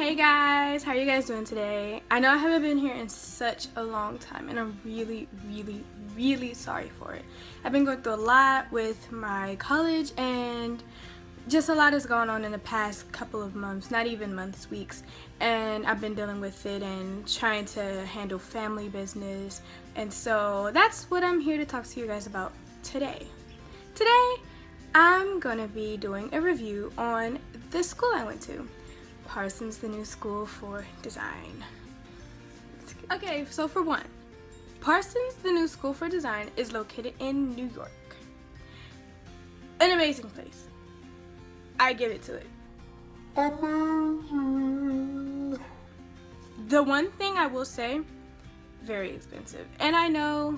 Hey guys, how are you guys doing today? I know I haven't been here in such a long time and I'm really sorry for it. I've been going through a lot with my college and just a lot has gone on in the past couple of months, not even months, weeks, and I've been dealing with it and trying to handle family business, and so that's what I'm here to talk to you guys about today. Today, I'm gonna be doing a review on the school I went to. Parsons The New School for Design. Okay, so for one, Parsons The New School for Design is located in New York. An amazing place. I give it to it. Amazing. The one thing I will say, very expensive. And I know.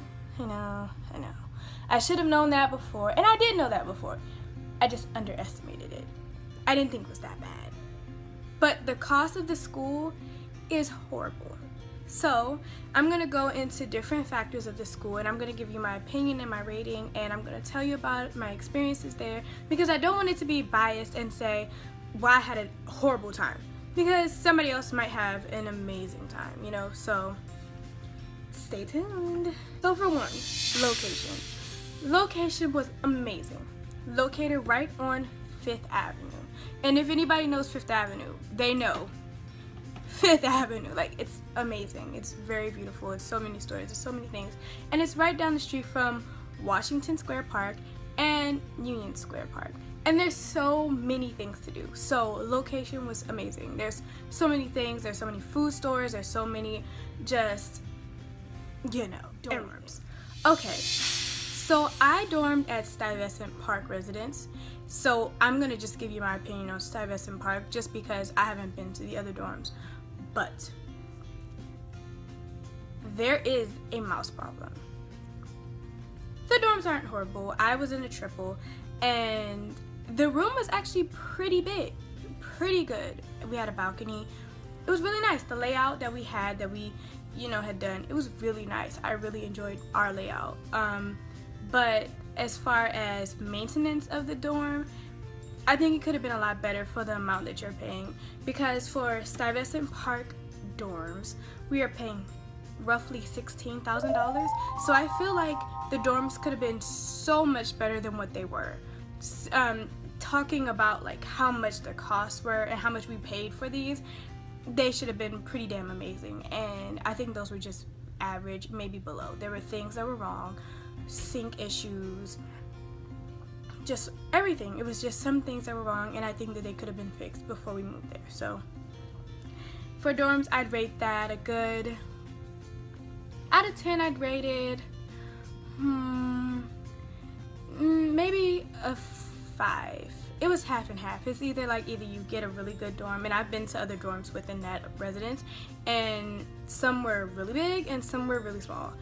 I should have known that before, and I did know that before. I just underestimated it. I didn't think it was that bad. But the cost of the school is horrible. So I'm gonna go into different factors of the school and I'm gonna give you my opinion and my rating, and I'm gonna tell you about my experiences there, because I don't want it to be biased and say, well, I had a horrible time, because somebody else might have an amazing time, you know, so stay tuned. So for one, location. Location was amazing. Located right on 5th Avenue. And if anybody knows 5th Avenue, they know 5th Avenue. Like, it's amazing. It's very beautiful. It's so many stores. There's so many things. And it's right down the street from Washington Square Park and Union Square Park. And there's so many things to do. So location was amazing. There's so many things. There's so many food stores. There's so many just, you know, dorms. Okay. So I dormed at Stuyvesant Park Residence. So I'm gonna just give you my opinion on Stuyvesant Park just because I haven't been to the other dorms. But there is a mouse problem. The dorms aren't horrible. I was in a triple and the room was actually pretty big, pretty good. We had a balcony. It was really nice. The layout that we had, that we, had done, it was really nice. I really enjoyed our layout. But as far as maintenance of the dorm, I think it could have been a lot better for the amount that you're paying, because for Stuyvesant Park dorms, we are paying roughly $16,000. So I feel like the dorms could have been so much better than what they were. Talking about like how much the costs were and how much we paid for these, they should have been pretty damn amazing. And I think those were just average, maybe below. There were things that were wrong. Sink issues, just everything. It was just some things that were wrong, and I think that they could have been fixed before we moved there. So for dorms, I'd rate that a good, out of 10 I'd rate it maybe a 5. It was half and half. It's either you get a really good dorm, and I've been to other dorms within that residence, and some were really big and some were really small.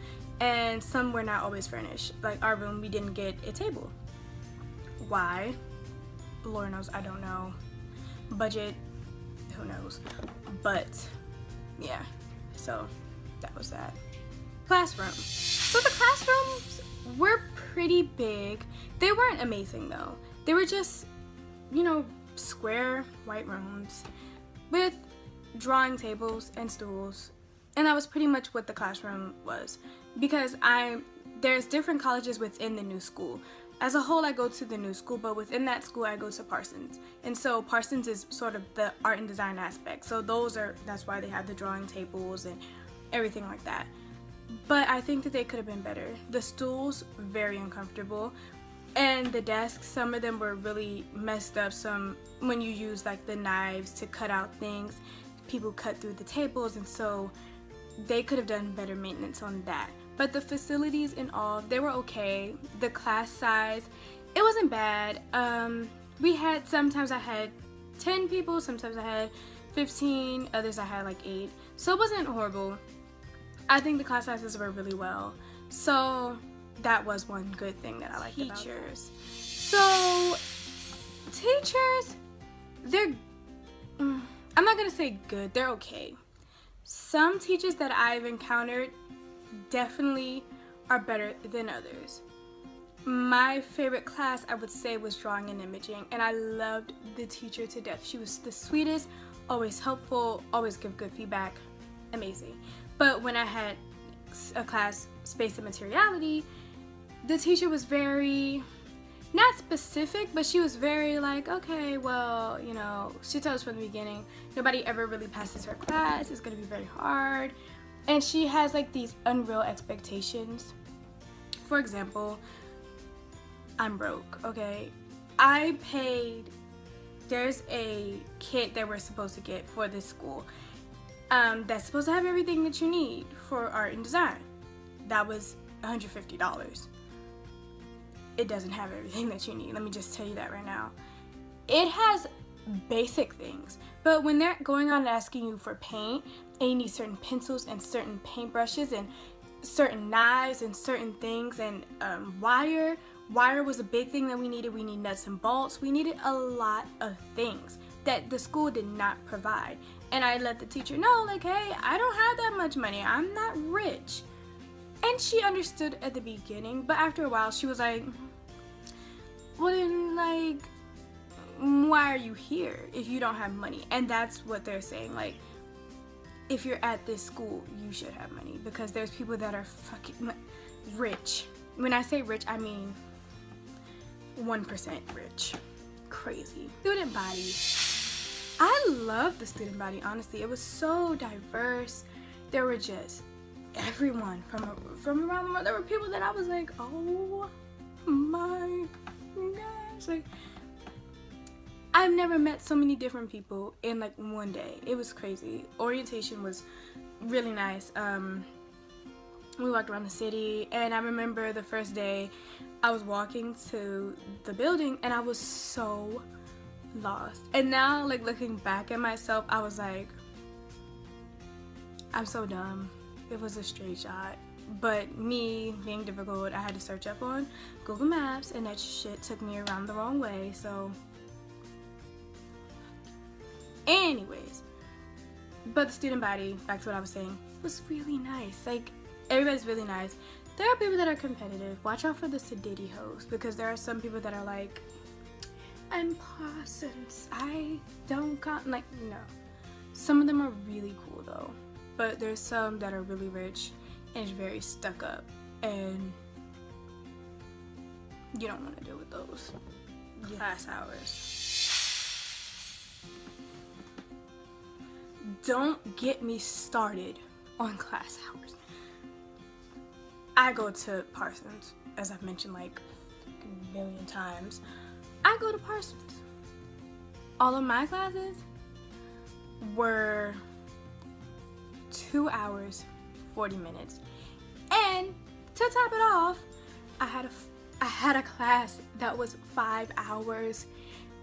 And some were not always furnished. Like our room, we didn't get a table. Why? Lord knows, I don't know. Budget, who knows? But yeah, so that was that. Classroom. So the classrooms were pretty big. They weren't amazing though. They were just, square white rooms with drawing tables and stools. And that was pretty much what the classroom was, because there's different colleges within the new school. As a whole, I go to the new school, but within that school, I go to Parsons. And so Parsons is sort of the art and design aspect. So that's why they have the drawing tables and everything like that. But I think that they could have been better. The stools, very uncomfortable. And the desks, some of them were really messed up. Some, when you use like the knives to cut out things, people cut through the tables, and so they could have done better maintenance on that. But the facilities and all, they were okay. The class size, it wasn't bad. Sometimes I had 10 people, sometimes I had 15, others I had like 8. So it wasn't horrible. I think the class sizes were really well. So that was one good thing that I liked about teachers. So teachers, I'm not gonna say good, they're okay. Some teachers that I've encountered definitely are better than others. My favorite class, I would say, was drawing and imaging, and I loved the teacher to death. She was the sweetest, always helpful, always give good feedback, amazing. But when I had a class, space and materiality, the teacher was very, not specific, but she was very like, okay, well, you know, she told us from the beginning, nobody ever really passes her class, it's gonna be very hard. And she has like these unreal expectations. For example, I'm broke, okay? I paid, there's a kit that we're supposed to get for this school that's supposed to have everything that you need for art and design. That was $150. It doesn't have everything that you need. Let me just tell you that right now. It has basic things, but when they're going on and asking you for paint, and you need certain pencils and certain paintbrushes and certain knives and certain things, and wire was a big thing that we needed. We need nuts and bolts. We needed a lot of things that the school did not provide. And I let the teacher know, like, hey, I don't have that much money. I'm not rich. And she understood at the beginning, but after a while she was like, well then, like, why are you here if you don't have money? And that's what they're saying, like, if you're at this school, you should have money, because there's people that are fucking rich. When I say rich, I mean 1% rich. Crazy. Student body. I love the student body, honestly. It was so diverse. There were just everyone from around the world. There were people that I was like, oh my gosh, like, I've never met so many different people in like one day. It was crazy. Orientation was really nice. We walked around the city, and I remember the first day I was walking to the building and I was so lost. And now, like, looking back at myself, I was like, I'm so dumb. It was a straight shot. But me being difficult, I had to search up on Google Maps, and that shit took me around the wrong way. So anyways, but the student body, back to what I was saying, was really nice. Like, everybody's really nice. There are people that are competitive. Watch out for the sedity hoes, because there are some people that are like, I'm Parsons, I don't like, no. Some of them are really cool though, but there's some that are really rich and is very stuck up, and you don't want to deal with those. Class hours. Don't get me started on class hours. I go to Parsons, as I've mentioned like a million times. I go to Parsons. All of my classes were 2 hours, 40 minutes. And to top it off, I had a class that was 5 hours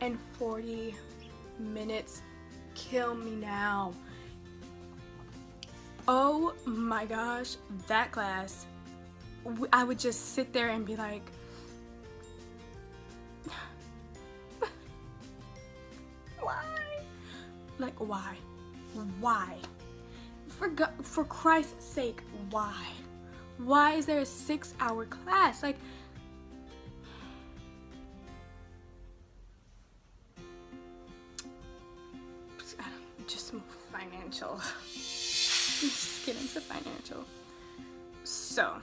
and 40 minutes. Kill me now. Oh my gosh, that class, I would just sit there and be like, why? Like, why? Why? For Christ's sake, why? Why is there a 6-hour class? Like, just financial. Let's just get into financial. So,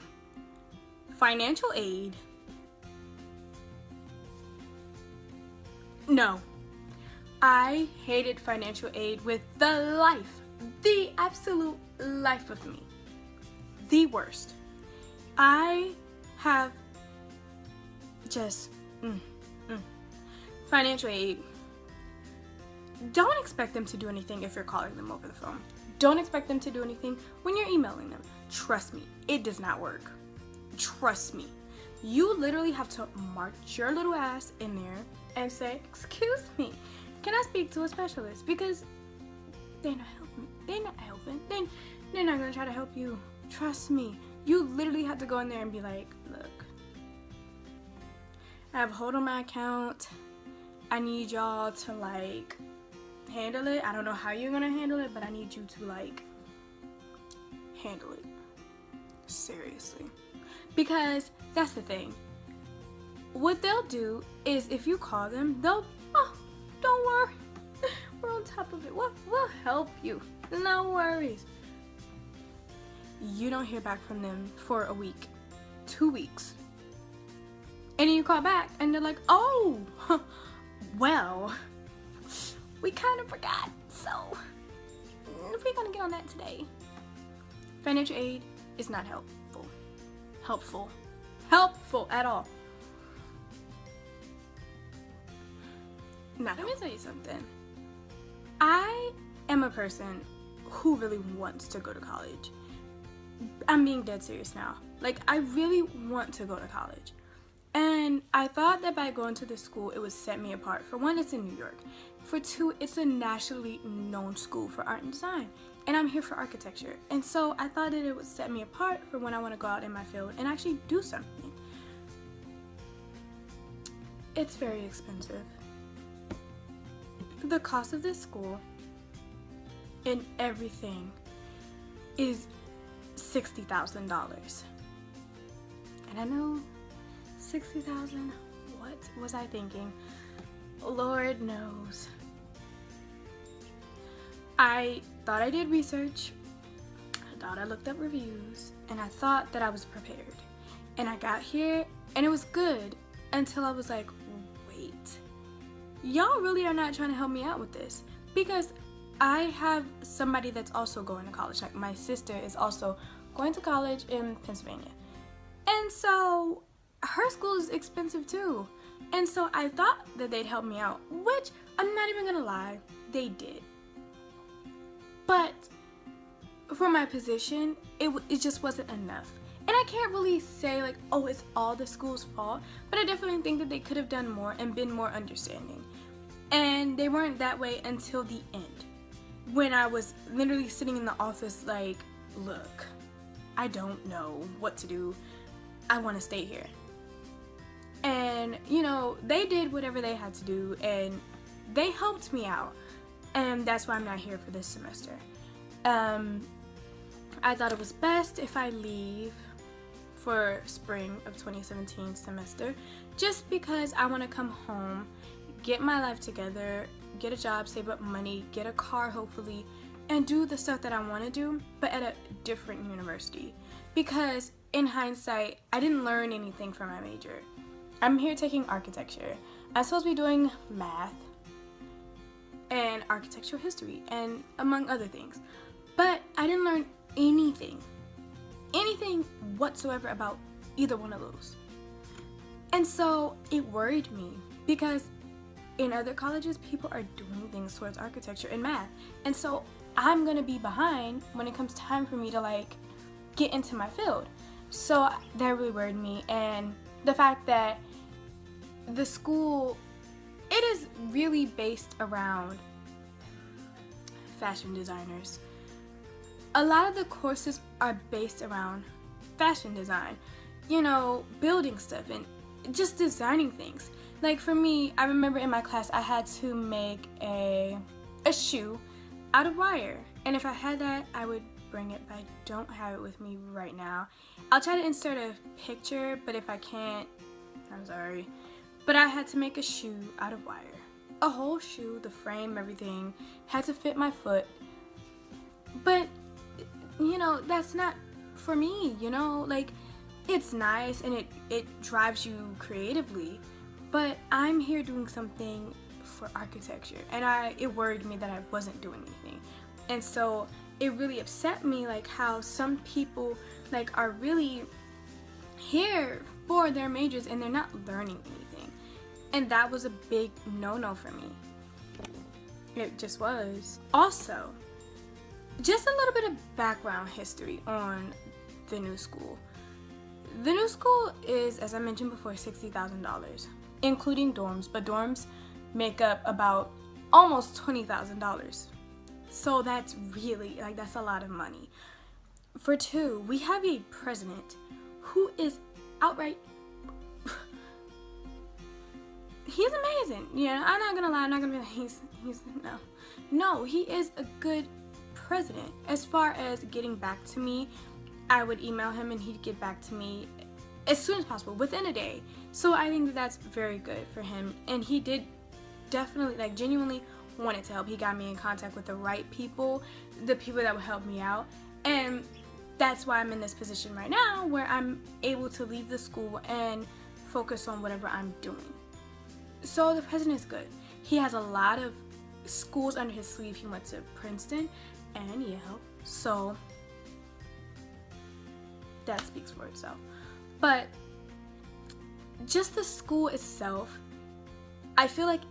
financial aid. No. I hated financial aid with the absolute life of me. The worst. I have just financial aid. Don't expect them to do anything if you're calling them over the phone. Don't expect them to do anything when you're emailing them. Trust me, it does not work. Trust me. You literally have to march your little ass in there and say, excuse me, can I speak to a specialist? Because they're not helping. They're not helping. They're not going to try to help you. Trust me. You literally have to go in there and be like, look, I have a hold on my account. I need y'all to like handle it. I don't know how you're gonna handle it, but I need you to like handle it seriously, because that's the thing. What they'll do is, if you call them, they'll, oh, don't worry, we'll on top of it. We'll help you. No worries. You don't hear back from them for a week, 2 weeks. And then you call back and they're like, oh, well, we kind of forgot. So we're going to get on that today. Financial aid is not helpful at all. Now, let me tell you something. I am a person who really wants to go to college. I'm being dead serious now. Like, I really want to go to college. And I thought that by going to this school, it would set me apart. For one, it's in New York. For two, it's a nationally known school for art and design. And I'm here for architecture. And so I thought that it would set me apart for when I want to go out in my field and actually do something. It's very expensive. The cost of this school and everything is $60,000. And I know, 60,000, what was I thinking? Lord knows. I thought I did research, I thought I looked up reviews, and I thought that I was prepared. And I got here, and it was good, until I was like, wait, y'all really are not trying to help me out with this. Because I have somebody that's also going to college. Like, my sister is also going to college in Pennsylvania. And so her school is expensive too. And so I thought that they'd help me out, which I'm not even gonna lie, they did. But for my position, it just wasn't enough. And I can't really say like, oh, it's all the school's fault, but I definitely think that they could have done more and been more understanding. And they weren't that way until the end, when I was literally sitting in the office like, look, I don't know what to do. I want to stay here. And, you know, they did whatever they had to do, and they helped me out. And that's why I'm not here for this semester. I thought it was best if I leave for spring of 2017 semester, just because I want to come home, get my life together, get a job, save up money, get a car hopefully, and do the stuff that I want to do, but at a different university. Because in hindsight, I didn't learn anything from my major. I'm here taking architecture. I'm supposed to be doing math and architectural history and among other things. But I didn't learn anything whatsoever about either one of those. And so it worried me, because in other colleges, people are doing things towards architecture and math. And so I'm gonna be behind when it comes time for me to like get into my field. So that really worried me. And the fact that the school, it is really based around fashion designers. A lot of the courses are based around fashion design, you know, building stuff and just designing things. Like for me, I remember in my class I had to make a shoe out of wire, and if I had that I would bring it, but I don't have it with me right now. I'll try to insert a picture, but if I can't, I'm sorry. But I had to make a shoe out of wire. A whole shoe, the frame, everything, had to fit my foot. But, you know, that's not for me, you know? Like, it's nice and it drives you creatively, but I'm here doing something for architecture, and it worried me that I wasn't doing anything. And so it really upset me, like how some people like are really here for their majors and they're not learning anything. And that was a big no-no for me. It just was. Also, just a little bit of background history on the new school. The new school is, as I mentioned before, $60,000, including dorms, but dorms make up about almost $20,000. So that's really, like, that's a lot of money. For two, we have a president who is outright, he's amazing. Yeah, I'm not gonna lie, I'm not gonna be like, no, he is a good president. As far as getting back to me, I would email him and he'd get back to me as soon as possible, within a day. So I think that that's very good for him, and he did definitely, like, genuinely wanted to help. He got me in contact with the right people, the people that would help me out. And that's why I'm in this position right now where I'm able to leave the school and focus on whatever I'm doing. So the president is good. He has a lot of schools under his sleeve. He went to Princeton and Yale. So that speaks for itself. But just the school itself, I feel like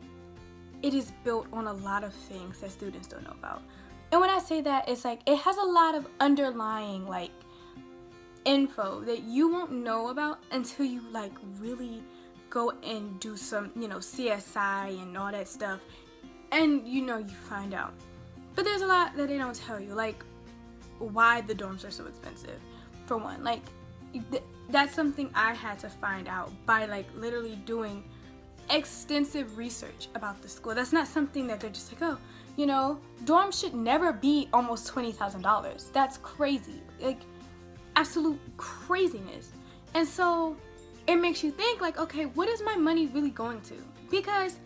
it is built on a lot of things that students don't know about. And when I say that, it's like it has a lot of underlying like info that you won't know about until you like really go and do some, CSI and all that stuff, and you find out. But there's a lot that they don't tell you, like why the dorms are so expensive. For one, like that's something I had to find out by like literally doing extensive research about the school. That's not something that they're just like, oh, dorms should never be almost $20,000. That's crazy, like absolute craziness. And so it makes you think like, okay, what is my money really going to? Because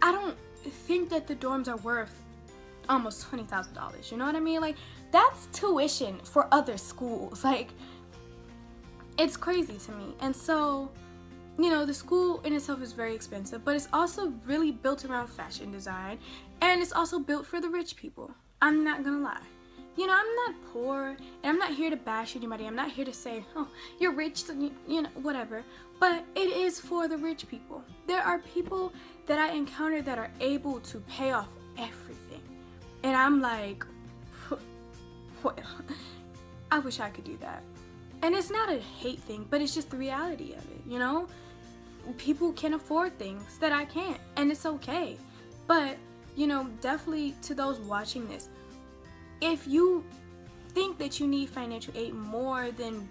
I don't think that the dorms are worth almost $20,000. You know what I mean? Like that's tuition for other schools. Like it's crazy to me. And so the school in itself is very expensive, but it's also really built around fashion design, and it's also built for the rich people. I'm not gonna lie. I'm not poor, and I'm not here to bash anybody. I'm not here to say, oh, you're rich, whatever. But it is for the rich people. There are people that I encounter that are able to pay off everything. And I'm like, well, I wish I could do that. And it's not a hate thing, but it's just the reality of it, People can afford things that I can't, and it's okay. But, definitely to those watching this, if you think that you need financial aid more than,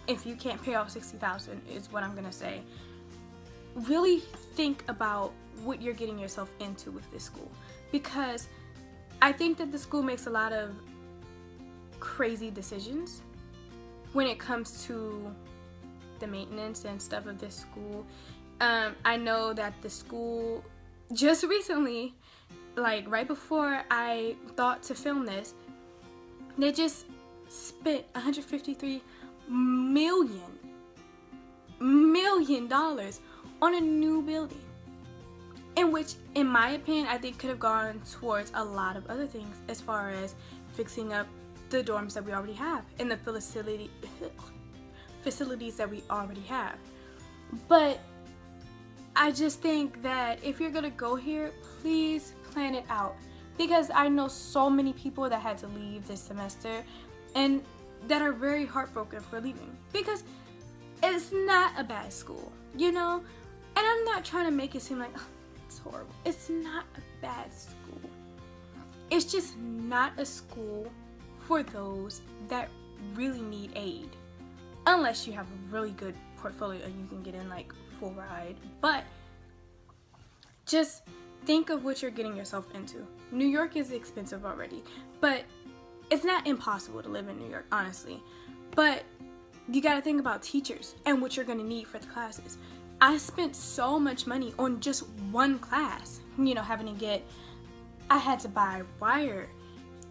if you can't pay off $60,000 is what I'm gonna say, really think about what you're getting yourself into with this school. Because I think that the school makes a lot of crazy decisions when it comes to the maintenance and stuff of this school. I know that the school just recently, like right before I thought to film this, they just spent $153 million on a new building, in which, in my opinion, I think could have gone towards a lot of other things as far as fixing up the dorms that we already have and the facilities that we already have. But I just think that if you're gonna go here, please plan it out, because I know so many people that had to leave this semester and that are very heartbroken for leaving, because it's not a bad school, and I'm not trying to make it seem like, oh, it's horrible. It's not a bad school. It's just not a school for those that really need aid, unless you have a really good portfolio and you can get in like full ride. But just think of what you're getting yourself into. New York is expensive already, but it's not impossible to live in New York, honestly. But you gotta think about teachers and what you're gonna need for the classes. I spent so much money on just one class, I had to buy wire,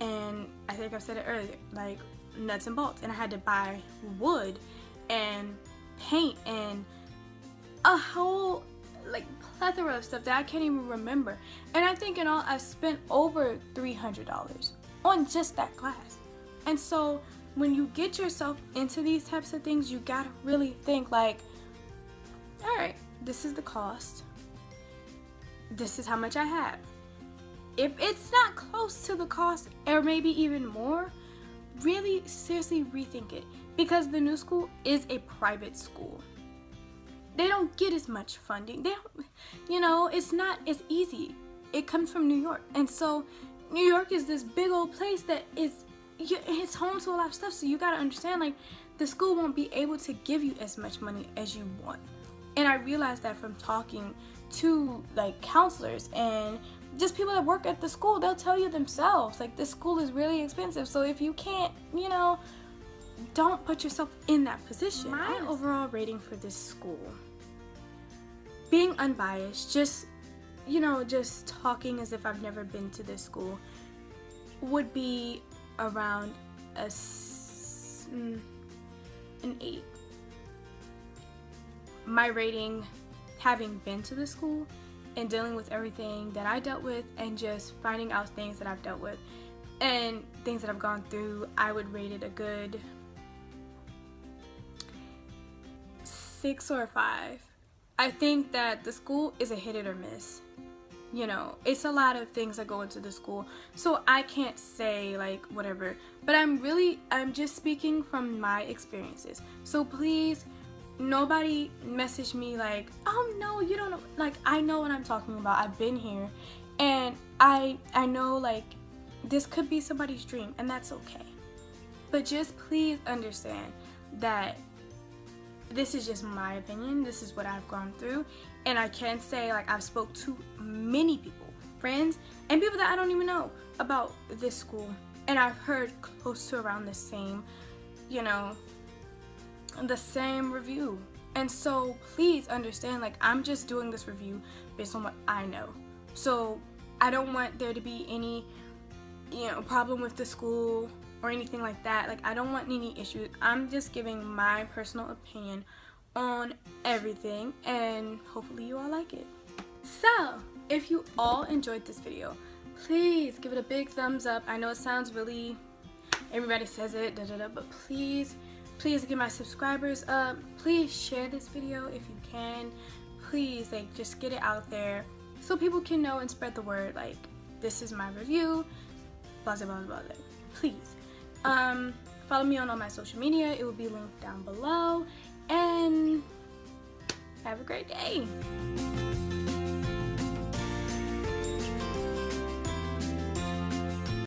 and I think I've said it earlier, like nuts and bolts, and I had to buy wood and paint and a whole like plethora of stuff that I can't even remember. And I think in all I spent over $300 on just that class. And so when you get yourself into these types of things, you gotta really think like, all right, this is the cost, this is how much I have. If it's not close to the cost, or maybe even more, really seriously rethink it, because the new school is a private school. They don't get as much funding. They don't, it's not as easy. It comes from New York. And so New York is this big old place that it's home to a lot of stuff. So you got to understand, like, the school won't be able to give you as much money as you want. And I realized that from talking to like counselors and just people that work at the school. They'll tell you themselves, like, this school is really expensive. So if you can't, don't put yourself in that position. My overall rating for this school, being unbiased, just, you know, just talking as if I've never been to this school, would be around an 8. My rating, having been to the school and dealing with everything that I dealt with and just finding out things that I've dealt with and things that I've gone through, I would rate it a good 6 or 5. I think that the school is a hit it or miss. You know, it's a lot of things that go into the school, so I can't say like whatever, but I'm just speaking from my experiences. So please, nobody message me like, oh no, you don't know. Like, I know what I'm talking about. I've been here, and I know like this could be somebody's dream, and that's okay. But just please understand that this is just my opinion. This is what I've gone through, and I can say like I've spoke to many people, friends, and people that I don't even know about this school, and I've heard close to around the same, you know, the same review. And so please understand, like, I'm just doing this review based on what I know. So I don't want there to be any, you know, problem with the school or anything like that. Like, I don't want any issues. I'm just giving my personal opinion on everything, and hopefully you all like it. So if you all enjoyed this video, please give it a big thumbs up. I know it sounds really, everybody says it, but please get my subscribers up. Please share this video if you can. Please, like, just get it out there so people can know and spread the word, like, this is my review, blah blah blah blah. Please follow me on all my social media. It will be linked down below, and have a great day.